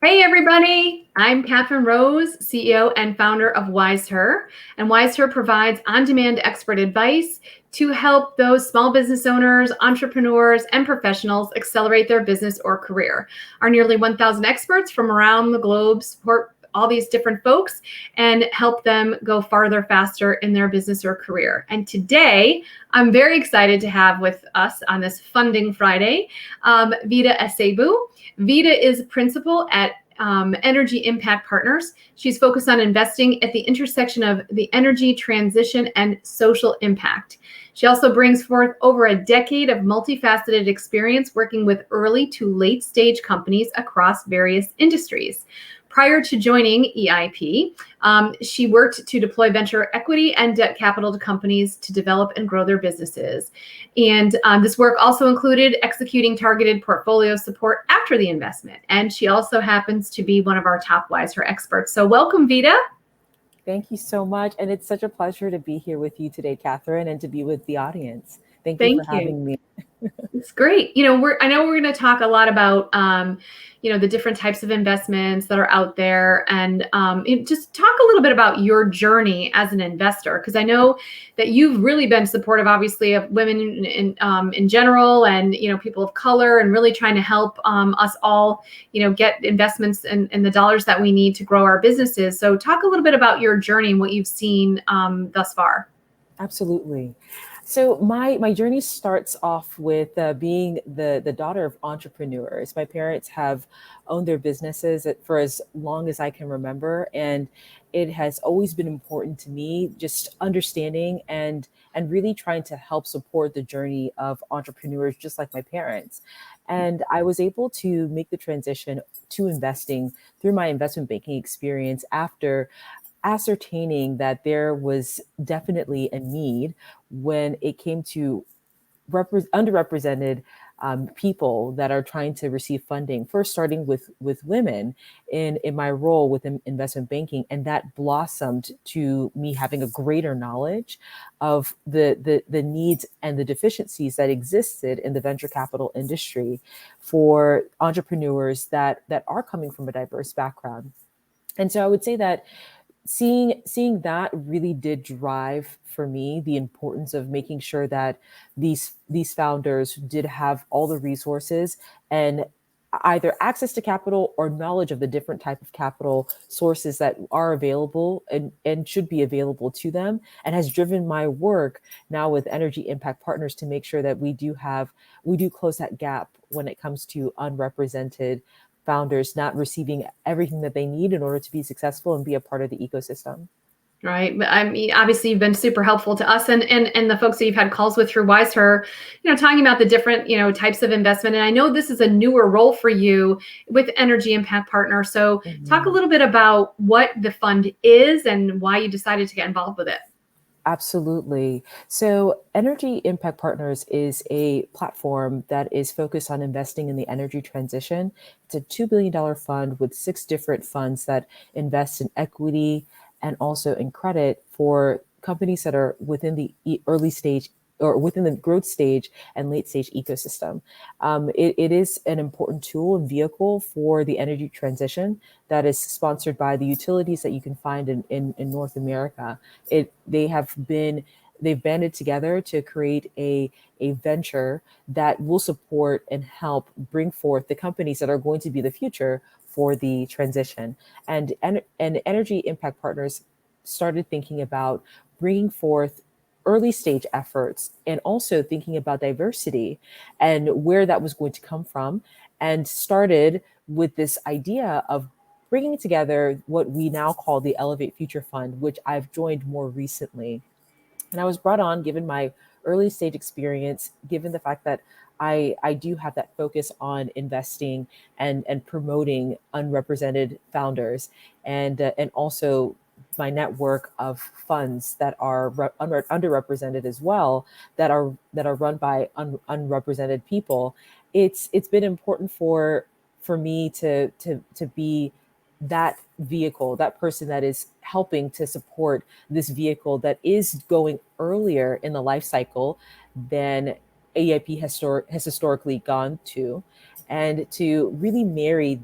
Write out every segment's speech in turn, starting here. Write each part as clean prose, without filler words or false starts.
Hey everybody, I'm Catherine Rose, CEO and founder of WiseHer. And WiseHer provides on-demand expert advice to help those small business owners, entrepreneurs, and professionals accelerate their business or career. Our nearly 1,000 experts from around the globe support all these different folks and help them go farther, faster in their business or career. And today, I'm very excited to have with us on this Funding Friday, Vida Asiegbu. Vida is principal at Energy Impact Partners. She's focused on investing at the intersection of the energy transition and social impact. She also brings forth over a decade of multifaceted experience working with early to late stage companies across various industries. Prior to joining EIP, she worked to deploy venture equity and debt capital to companies to develop and grow their businesses. And this work also included executing targeted portfolio support after the investment. And she also happens to be one of our top WiseHer experts. So welcome, Vida. Thank you so much. And it's such a pleasure to be here with you today, Catherine, and to be with the audience. Thank you for Thank you. having me. It's great. I know we're going to talk a lot about, the different types of investments that are out there, and just talk a little bit about your journey as an investor, because I know that you've really been supportive, obviously, of women in general, and people of color, and really trying to help us all, get investments and the dollars that we need to grow our businesses. So, talk a little bit about your journey and what you've seen thus far. Absolutely. So my journey starts off with being the daughter of entrepreneurs. My parents have owned their businesses for as long as I can remember, and it has always been important to me just understanding and really trying to help support the journey of entrepreneurs just like my parents. And I was able to make the transition to investing through my investment banking experience after ascertaining that there was definitely a need when it came to underrepresented people that are trying to receive funding. First, starting with women in my role within investment banking, and that blossomed to me having a greater knowledge of the needs and the deficiencies that existed in the venture capital industry for entrepreneurs that are coming from a diverse background. And so I would say that seeing that really did drive for me the importance of making sure that these founders did have all the resources and either access to capital or knowledge of the different type of capital sources that are available and should be available to them, and has driven my work now with Energy Impact Partners to make sure that we do close that gap when it comes to unrepresented founders not receiving everything that they need in order to be successful and be a part of the ecosystem. Right. I mean, obviously, you've been super helpful to us and the folks that you've had calls with through WiseHer, talking about the different, types of investment. And I know this is a newer role for you with Energy Impact Partner. So talk a little bit about what the fund is and why you decided to get involved with it. Absolutely. So, Energy Impact Partners is a platform that is focused on investing in the energy transition. It's a $2 billion fund with 6 different funds that invest in equity and also in credit for companies that are within the early stage or within the growth stage and late stage ecosystem. It is an important tool and vehicle for the energy transition that is sponsored by the utilities that you can find in North America. They've banded together to create a venture that will support and help bring forth the companies that are going to be the future for the transition. And Energy Impact Partners started thinking about bringing forth early stage efforts and also thinking about diversity and where that was going to come from, and started with this idea of bringing together what we now call the Elevate Future Fund, which I've joined more recently. And I was brought on given my early stage experience, given the fact that I do have that focus on investing and promoting unrepresented founders, and also my network of funds that are underrepresented as well, that are run by unrepresented people. It's been important for me to be that vehicle, that person that is helping to support this vehicle that is going earlier in the life cycle than AIP has historically gone to, and to really marry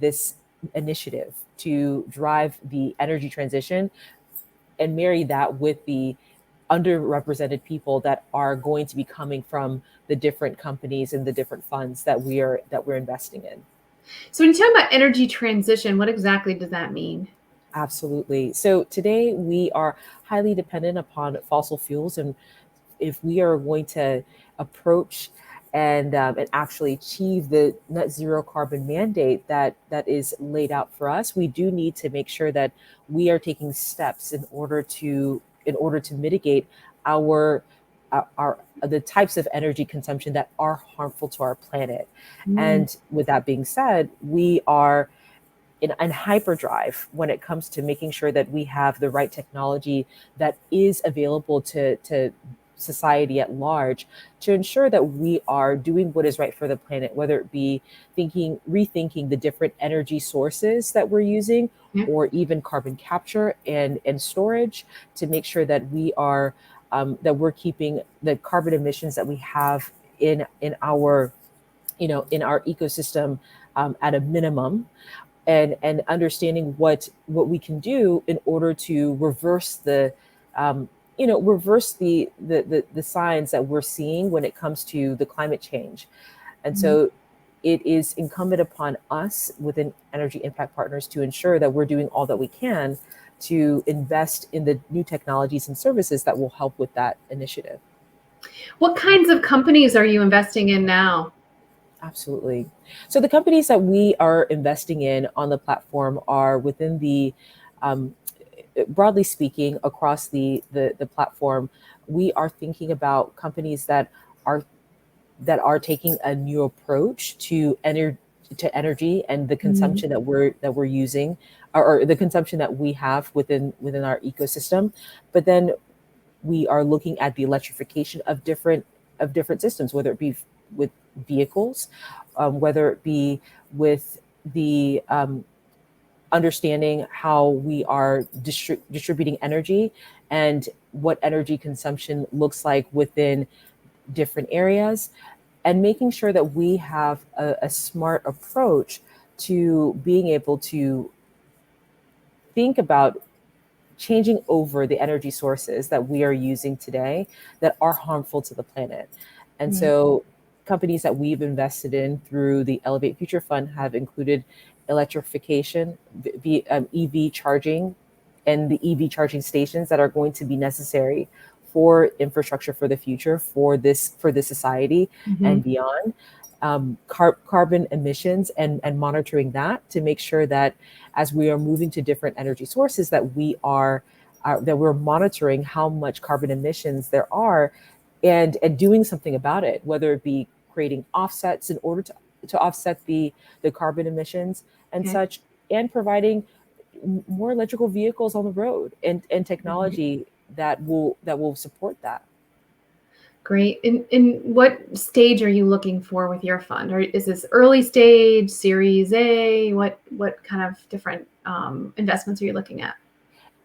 initiative to drive the energy transition and marry that with the underrepresented people that are going to be coming from the different companies and the different funds that we're investing in. So when you talk about energy transition, what exactly does that mean? Absolutely. So today we are highly dependent upon fossil fuels, and if we are going to approach and actually achieve the net zero carbon mandate that is laid out for us, we do need to make sure that we are taking steps in order to mitigate our our the types of energy consumption that are harmful to our planet. Mm, And with that being said, we are in hyperdrive when it comes to making sure that we have the right technology that is available to society at large to ensure that we are doing what is right for the planet, whether it be rethinking the different energy sources that we're using, yeah. or even carbon capture and storage, to make sure that we're keeping the carbon emissions that we have in our in our ecosystem at a minimum, and understanding what we can do in order to reverse um, the signs that we're seeing when it comes to the climate change. And Mhm. so it is incumbent upon us within Energy Impact Partners to ensure that we're doing all that we can to invest in the new technologies and services that will help with that initiative. What kinds of companies are you investing in now? Absolutely. So the companies that we are investing in on the platform are within um, broadly speaking, across the platform, we are thinking about companies are that are taking a new approach to energy and the Mhm. consumption that we're using, or the consumption that we have within our ecosystem. But then we are looking at the electrification of different systems, whether it be with vehicles, whether it be with the understanding how we are distributing energy and what energy consumption looks like within different areas, and making sure that we have a smart approach to being able to think about changing over the energy sources that we are using today that are harmful to the planet. And Right. so, companies that we've invested in through the Elevate Future Fund have included electrification, EV charging, and the EV charging stations that are going to be necessary for infrastructure for the future, for this society and Mhm. beyond. Carbon emissions, and monitoring that to make sure that as we are moving to different energy sources, that we're monitoring how much carbon emissions there are, and doing something about it, whether it be creating offsets in order to offset the carbon emissions and Okay. such, and providing more electrical vehicles on the road, and Right. technology that will support that. Great. In what stage are you looking for with your fund? Or is this early stage, Series A? What kind of different investments are you looking at?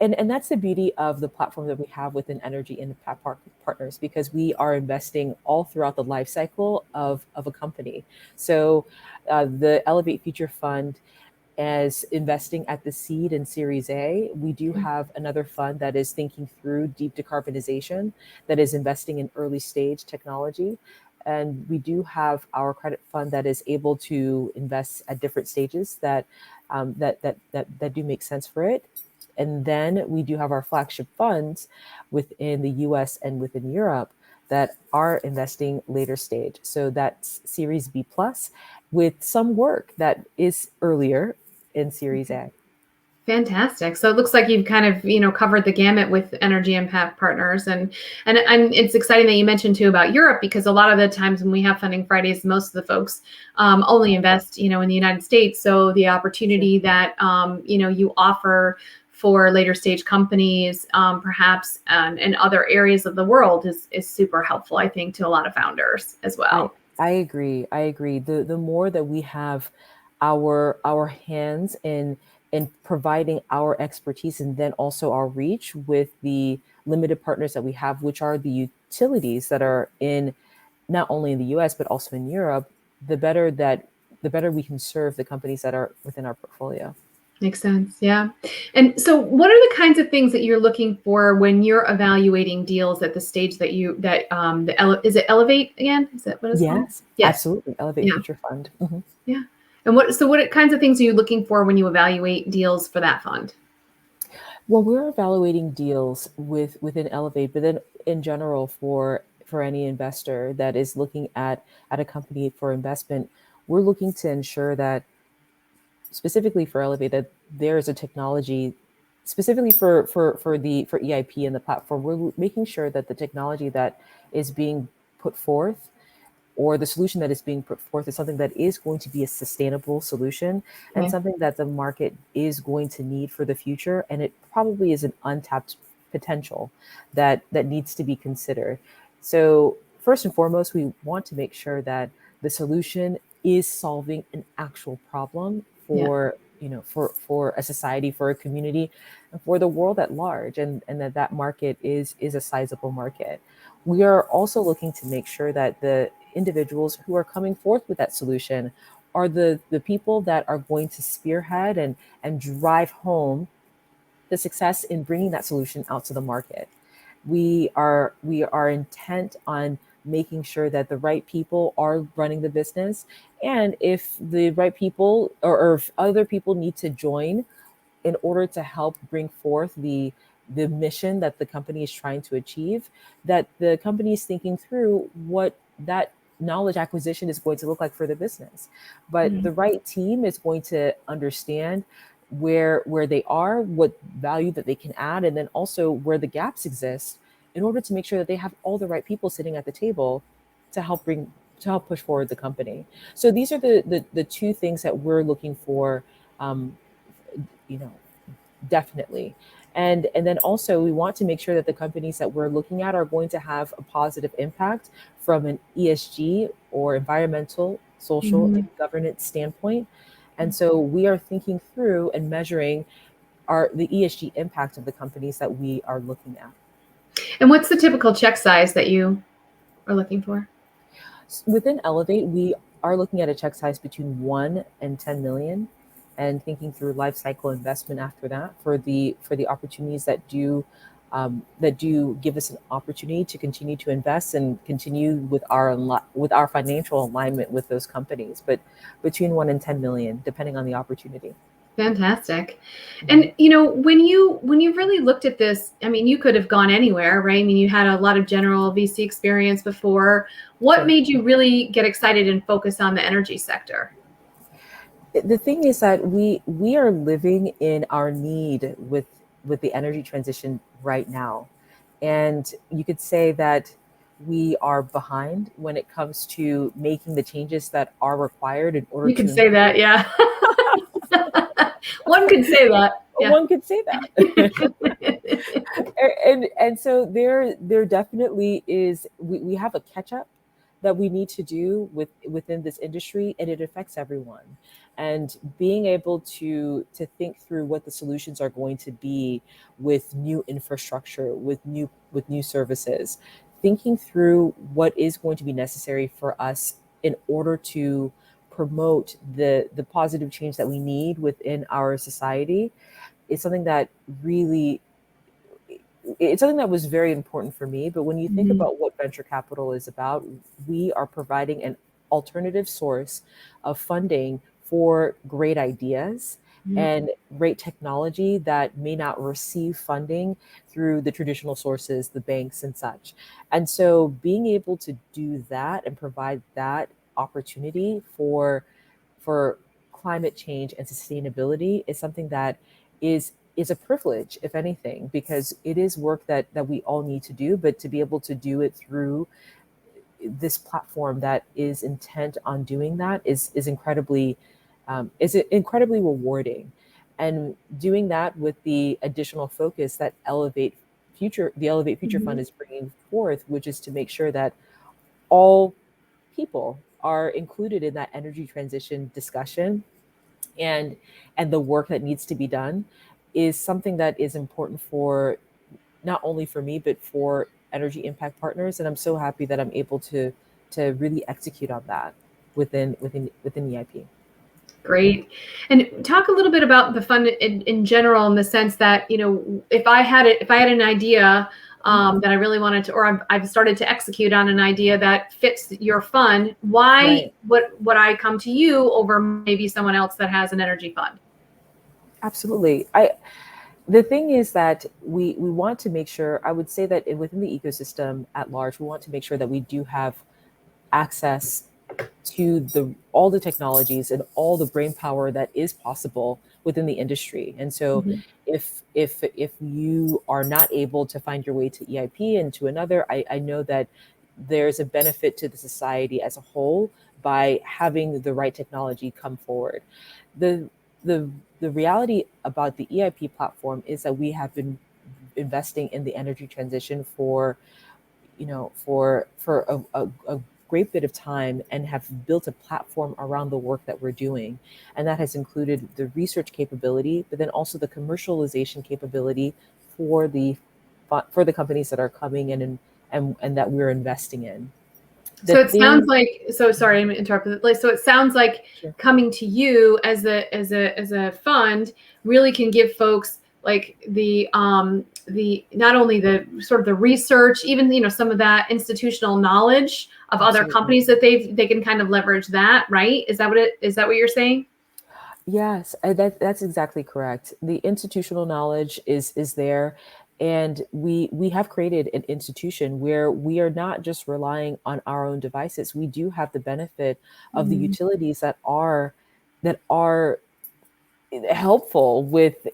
And that's the beauty of the platform that we have within Energy Impact Partners, because we are investing all throughout the life cycle of a company. So the Elevate Future Fund, as investing at the seed and Series A, we do Okay. have another fund that is thinking through deep decarbonization, that is investing in early stage technology. And we do have our credit fund that is able to invest at different stages that do make sense for it. And then we do have our flagship funds within the US and within Europe that are investing later stage. So that's Series B plus, with some work that is earlier in Series A. Fantastic. So it looks like you've kind of, covered the gamut with Energy Impact Partners, and it's exciting that you mentioned too about Europe, because a lot of the times when we have funding Fridays, most of the folks only invest, in the United States. So the Sure. opportunity that you offer for later stage companies, perhaps in other areas of the world, is super helpful, I think, to a lot of founders as I well. I agree. I agree. The more that we have our hands in providing our expertise, and then also our reach with the limited partners that we have, which are the utilities that are in not only in the US but also in Europe, the better that the better we can serve the companies that are within our portfolio. Makes sense. Yeah. And so what are the kinds of things that you're looking for when you're evaluating deals at the stage that is it Elevate again? Is that what it's called? Yes, Yes. absolutely. Elevate Yeah. Future Fund. Mhm. Yeah. And what kinds of things are you looking for when you evaluate deals for that fund? Well, we're evaluating deals within Elevate, but then in general for any investor that is looking at a company for investment, we're looking to ensure that specifically for Elevate that there is a technology specifically for EIP and the platform. We're making sure that the technology that is being put forth or the solution that is being put forth is something that is going to be a sustainable solution and Okay. something that the market is going to need for the future. And it probably is an untapped potential that needs to be considered. So first and foremost, we want to make sure that the solution is solving an actual problem Yeah. for for a society, for a community, and for the world at large, and that market is a sizable market. We are also looking to make sure that the individuals who are coming forth with that solution are the people that are going to spearhead and drive home the success in bringing that solution out to the market. We are intent on making sure that the right people are running the business, and if the right people or if other people need to join in order to help bring forth the mission that the company is trying to achieve, that the company is thinking through what that knowledge acquisition is going to look like for the business. But Mhm. the right team is going to understand where they are, what value that they can add, and then also where the gaps exist in order to make sure that they have all the right people sitting at the table to help bring to help push forward the company. So these are the two things that we're looking for, um, you know, definitely. And then also we want to make sure that the companies that we're looking at are going to have a positive impact from an ESG or environmental, social, and Mhm. governance standpoint. And so we are thinking through and measuring the ESG impact of the companies that we are looking at. And what's the typical check size that you are looking for? Within Elevate, we are looking at a check size between 1 and 10 million and thinking through life cycle investment after that for the opportunities that do give us an opportunity to continue to invest and continue with our financial alignment with those companies, but between 1 and 10 million depending on the opportunity. Fantastic. Mhm. And when you really looked at this, I mean, you could have gone anywhere, right? I mean, you had a lot of general VC experience before. What Sure. made you really get excited and focus on the energy sector? The thing is that we are living in our need with the energy transition right now, and you could say that we are behind when it comes to making the changes that are required in order You can to say that, improve. yeah. One could say that, yeah. One could say that. And so there definitely is, we have a catch up that we need to do within this industry, and it affects everyone. And being able to think through what the solutions are going to be with new infrastructure, with new services, thinking through what is going to be necessary for us in order to promote the positive change that we need within our society is something that really, it's something that was very important for me. But when you think Mhm. about what venture capital is about, we are providing an alternative source of funding for great ideas Yeah. and great technology that may not receive funding through the traditional sources, the banks and such. And so being able to do that and provide that opportunity for climate change and sustainability is something that is a privilege, if anything, because it is work that we all need to do, but to be able to do it through this platform that is intent on doing that is incredibly rewarding. And doing that with the additional focus that Elevate Future Fund Mhm. is bringing forth, which is to make sure that all people are included in that energy transition discussion and the work that needs to be done is something that is important for not only for me but for energy impact partners, and I'm so happy that I'm able to really execute on that within EIP. Great. And talk a little bit about the fund in general, in the sense that, if I had an idea that I really wanted to, or I've started to execute on an idea that fits your fund, why Right. would I come to you over maybe someone else that has an energy fund? Absolutely. The thing is that we want to make sure, I would say that within the ecosystem at large, we want to make sure that we do have access to all the technologies and all the brain power that is possible within the industry. And so Mhm. if you are not able to find your way to EIP and to another, I know that there's a benefit to the society as a whole by having the right technology come forward. The the the reality about the EIP platform is that we have been investing in the energy transition for a great bit of time, and have built a platform around the work that we're doing. And that has included the research capability, but then also the commercialization capability for the companies that are coming in, and that we're investing in. The So it sounds thing. like, so sorry to interrupt. Like, so it sounds like Sure. coming to you as a fund really can give folks like the not only the sort of the research, even some of that institutional knowledge of other Absolutely. companies that they can kind of leverage that, right? Is that what you're saying? Yes, that's exactly correct. The institutional knowledge is there, and we have created an institution where we are not just relying on our own devices. We do have the benefit of the Mm. utilities that are helpful with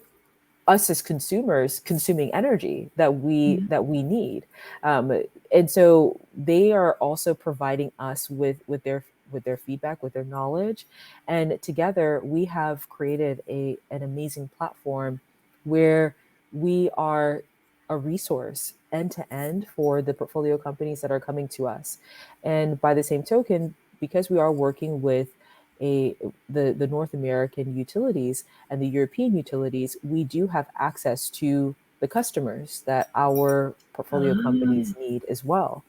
us as consumers consuming energy that we need. And so they are also providing us with their feedback, with their knowledge, and together we have created an amazing platform where we are a resource end to end for the portfolio companies that are coming to us. And by the same token, because we are working with a the North American utilities and the European utilities, we do have access to the customers that our portfolio Oh, companies need as well.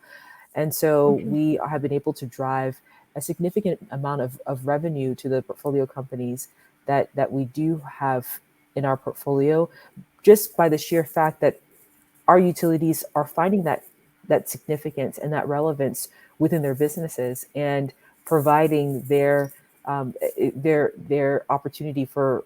And so okay. we have been able to drive a significant amount of revenue to the portfolio companies that we do have in our portfolio, just by the sheer fact that our utilities are finding that significance and that relevance within their businesses, and providing their opportunity for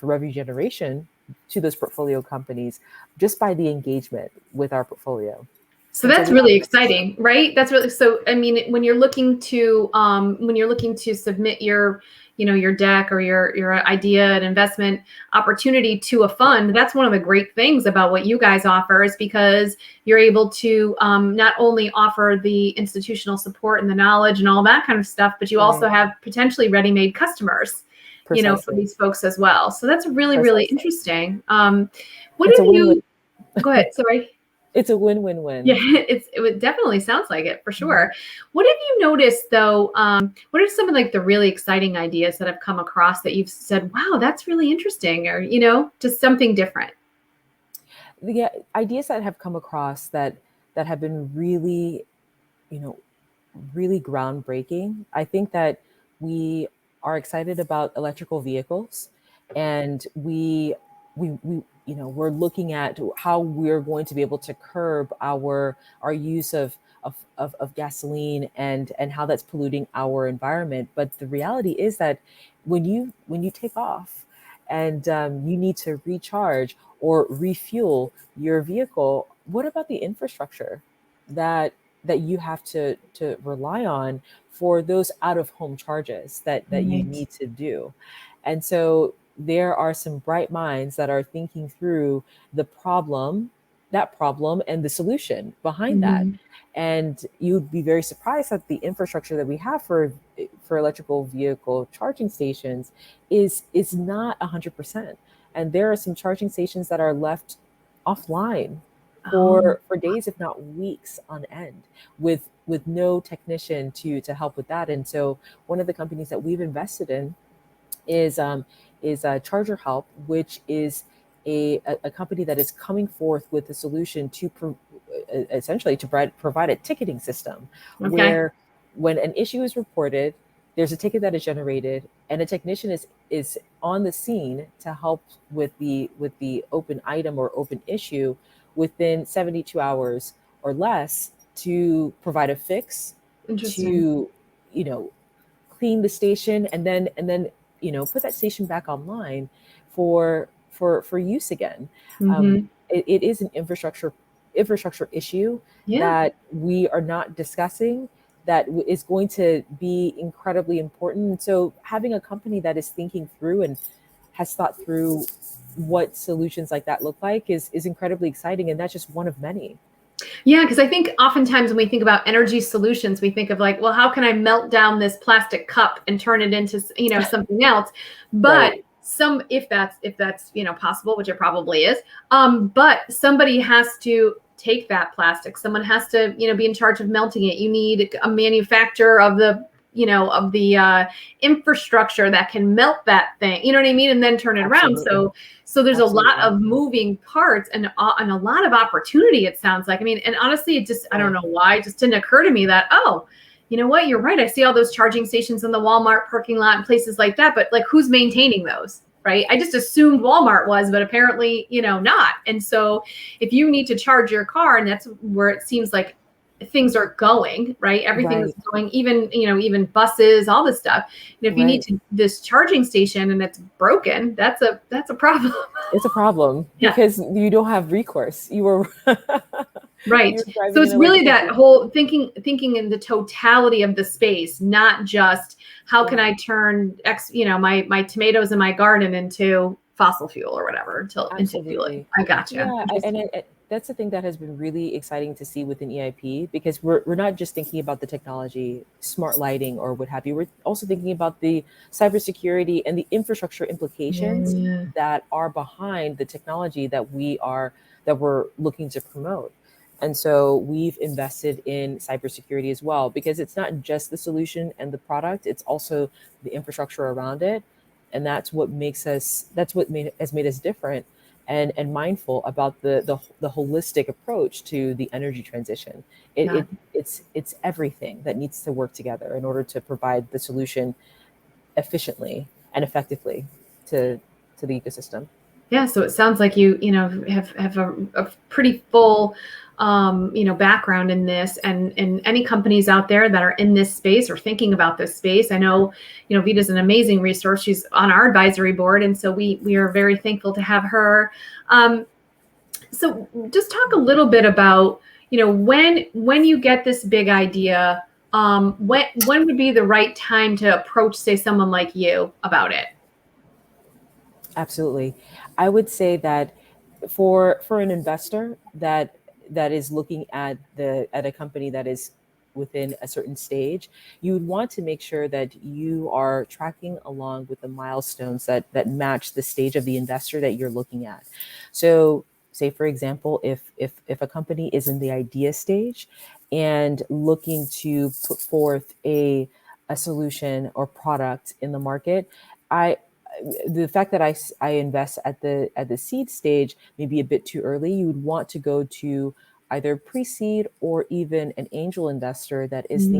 revenue generation to those portfolio companies, just by the engagement with our portfolio. So And so that's we have really this. exciting, right? That's really, so. I mean, when you're looking to submit your deck or your idea and investment opportunity to a fund, that's one of the great things about what you guys offer, is because you're able to not only offer the institutional support and the knowledge and all that kind of stuff, but you also Right. have potentially ready-made customers, for Precisely. these folks as well. So that's really, really Precisely. interesting. What It's have a win-win. you? Go ahead. Sorry. It's a Yeah, win-win-win. it definitely sounds like it, for sure. What have you noticed though? What are some of like the really exciting ideas that have come across that you've said, "Wow, that's really interesting," or just something different? The ideas that have come across that have been really, you know, really groundbreaking. I think that we are excited about electrical vehicles, and we're looking at how we're going to be able to curb our use of gasoline, and how that's polluting our environment. But the reality is that when you take off, and you need to recharge or refuel your vehicle, what about the infrastructure that you have to rely on for those out of home charges that you Right. need to do? And so there are some bright minds that are thinking through the problem and the solution behind that. Mhm. And you'd be very surprised that the infrastructure that we have for electrical vehicle charging stations is not 100%. And there are some charging stations that are left offline Oh, for days, if not weeks on end, with no technician to help with that. And so one of the companies that we've invested in is Charger Help, which is a company that is coming forth with a solution essentially to provide a ticketing system, okay. where when an issue is reported, there's a ticket that is generated, and a technician is on the scene to help with the open item or open issue within 72 hours or less, to provide a fix, Interesting. to, you know, clean the station, and then put that station back online for use again. Hmm. It is an infrastructure issue Yeah. that we are not discussing, that is going to be incredibly important. So having a company that is thinking through and has thought through what solutions like that look like is incredibly exciting, and that's just one of many. Yeah, because I think oftentimes when we think about energy solutions, we think of like, well, how can I melt down this plastic cup and turn it into, something else? But Right, if that's possible, which it probably is, but somebody has to take that plastic. Someone has to be in charge of melting it. You need a manufacturer of the infrastructure that can melt that thing. You know what I mean? And then turn it around. absolutely, So there's a lot absolutely. of moving parts and a lot of opportunity, it sounds like. I mean, and honestly, I don't Yeah, know why, it just didn't occur to me that, oh, you know what, you're right. I see all those charging stations in the Walmart parking lot and places like that, but like who's maintaining those? Right. I just assumed Walmart was, but apparently, not. And so if you need to charge your car, and that's where it seems like things are going, right? Everything is right, going, even buses, all this stuff. And if you need right. this charging station and it's broken, that's a problem. It's a problem Yeah. because you don't have recourse. You were Right. you're So driving an it's really electrical that vehicle. whole thinking in the totality of the space, not just how can Yeah, I turn my tomatoes in my garden into fossil fuel or whatever into fueling. absolutely. I gotcha. Yeah, Interesting. that's the thing that has been really exciting to see within EIP, because we're not just thinking about the technology, smart lighting, or what have you. We're also thinking about the cybersecurity and the infrastructure implications Yeah. that are behind the technology that we're looking to promote. And so we've invested in cybersecurity as well, because it's not just the solution and the product, it's also the infrastructure around it. And that's what has made us different and mindful about the holistic approach to the energy transition. It, Yeah. it it's everything that needs to work together in order to provide the solution efficiently and effectively to the ecosystem. Yeah, so it sounds like you have a pretty full background in this, and any companies out there that are in this space or thinking about this space. I know, Vita's an amazing resource. She's on our advisory board, and so we are very thankful to have her. Um, so just talk a little bit about, when you get this big idea, when would be the right time to approach, say, someone like you about it? Absolutely. I would say that for an investor that is looking at a company that is within a certain stage, you would want to make sure that you are tracking along with the milestones that match the stage of the investor that you're looking at. So say for example, if a company is in the idea stage and looking to put forth a solution or product in the market, I the fact that I invest at the seed stage may be a bit too early. You would want to go to either pre-seed or even an angel investor that is Mhm.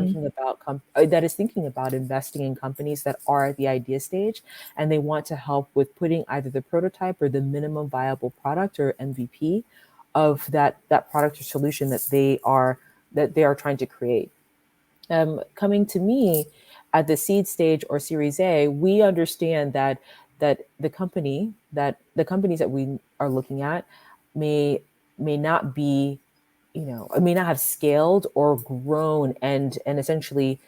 thinking about investing in companies that are at the idea stage, and they want to help with putting either the prototype or the minimum viable product or MVP of that product or solution that they are trying to create. Coming to me at the seed stage or Series A, we understand that the companies that we are looking at may may not be, may not have scaled or grown and essentially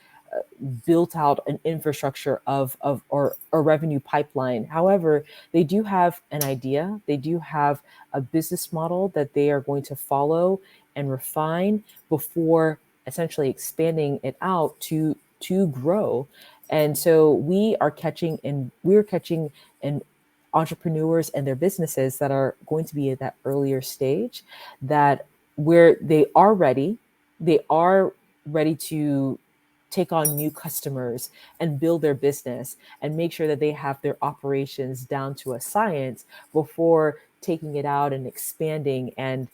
built out an infrastructure of or a revenue pipeline. However, they do have an idea, they do have a business model that they are going to follow and refine before essentially expanding it out to grow. And so we're catching and entrepreneurs and their businesses that are going to be at that earlier stage, that where they are ready to take on new customers and build their business and make sure that they have their operations down to a science before taking it out and expanding and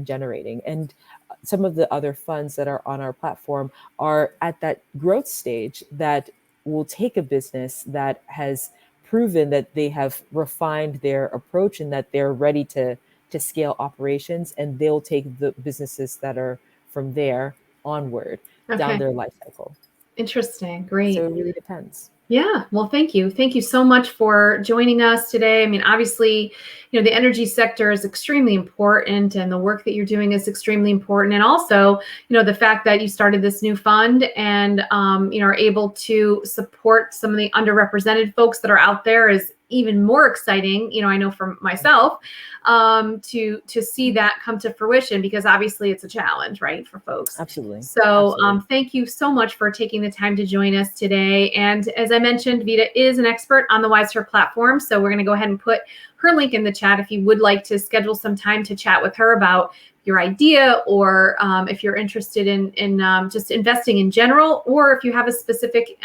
generating. And some of the other funds that are on our platform are at that growth stage, that will take a business that has proven that they have refined their approach and that they're ready to scale operations, and they'll take the businesses that are from there onward down Okay. their life cycle. Interesting. So Great. it really depends. Yeah, well, thank you. Thank you so much for joining us today. I mean, obviously, the energy sector is extremely important and the work that you're doing is extremely important. And also, the fact that you started this new fund and, are able to support some of the underrepresented folks that are out there is even more exciting. I know for myself, to see that come to fruition, because obviously it's a challenge, right, for folks. Absolutely. So Absolutely. thank you so much for taking the time to join us today. And as I mentioned, Vida is an expert on the WiseHer platform. So we're going to go ahead and put her link in the chat if you would like to schedule some time to chat with her about your idea, or if you're interested in just investing in general, or if you have a specific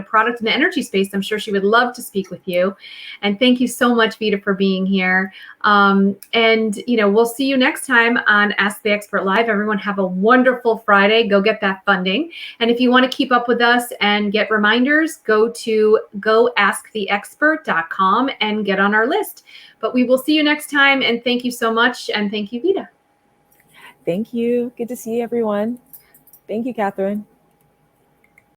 product in the energy space. I'm sure she would love to speak with you. And thank you so much, Vida, for being here. And we'll see you next time on Ask the Expert Live. Everyone have a wonderful Friday. Go get that funding. And if you want to keep up with us and get reminders, go to goasktheexpert.com and get on our list. But we will see you next time. And thank you so much. And thank you, Vida. Thank you. Good to see everyone. Thank you, Catherine.